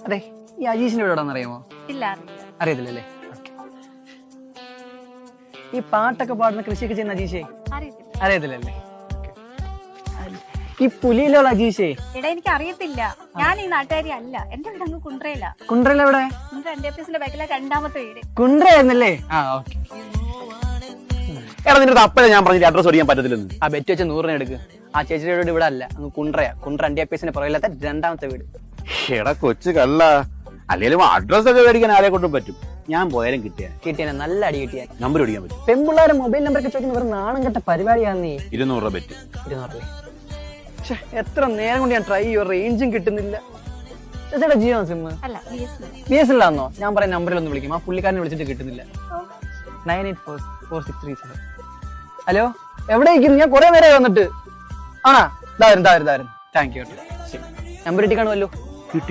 അതെ, ഈ അജീഷിന്റെ വീട് എവിടെയാണെന്ന് അറിയാമോ? ഇല്ല, അറിയത്തില്ലല്ലേ? ഈ പാട്ടൊക്കെ പാടുന്ന കൃഷിയൊക്കെ ചെയ്യുന്ന അജീഷേ അറിയത്തില്ലല്ലേ? ഈ പുലിയിലുള്ള അജീഷേ എടാ എനിക്ക് അറിയത്തില്ല. ഞാൻ ഈ നാട്ടുകാരി അല്ല. എന്റെ വീട് അങ്ങ് കുണ്ട്രയില. കുണ്ട്രയില എവിടെ? NDFCന്റെ ബാക്കിലെ രണ്ടാമത്തെ വീട്. കുണ്ട്രയായിരുന്നല്ലേ? എടാ നിന്റെ അപ്പഴേ ഞാൻ പറഞ്ഞിട്ട് അഡ്രസ് ഓടിക്കാൻ പറ്റത്തില്ലെന്ന്. ആ ബെറ്റ് വെച്ച 100 എടുക്ക്. ആ ചേച്ചിയുടെ വീട് ഇവിടെ അല്ല, അങ്ങ് കുണ്ട്രയാ. കുണ്ട്ര NDFCന്റെ പുറകിലത്തെ രണ്ടാമത്തെ വീട്. എടാ കൊച്ചു കള്ള, അല്ലെങ്കിലും അഡ്രസ് ഒക്കെ മേടിക്കാൻ ആരെ കൊണ്ടും പറ്റും. ഞാൻ പോയാലും കിട്ടിയാ നല്ല അടി കിട്ടിയാ. നമ്പർ ഓടിക്കാൻ പറ്റും. പെൺപിള്ളേരെ മൊബൈൽ നമ്പർ ഒക്കെ ചോദിക്കുന്ന വെറും നാണം കെട്ട പരിപാടിയാണ്. നീ 200 രൂപ ബെറ്റ്. 200 പക്ഷെ എത്ര നേരം കൊണ്ട് ഞാൻ ട്രൈ ചെയ്യും, റേഞ്ചും കിട്ടുന്നില്ല. ചേട്ടാ ജിയോ സിം? BSNL ആണോ? ഞാൻ പറയാൻ നമ്പറിൽ ഒന്ന് വിളിക്കും. ആ പുള്ളിക്കാരനെ വിളിച്ചിട്ട് കിട്ടുന്നില്ല. 984463. ഹലോ, എവിടെ ഇരിക്കുന്നു? ഞാൻ കുറെ നേരമായി വന്നിട്ട്. ആണാ, ഇതായിരുന്നു. Thank you. നമ്പർ കിട്ടി കാണുമല്ലോ. കിട്ടി.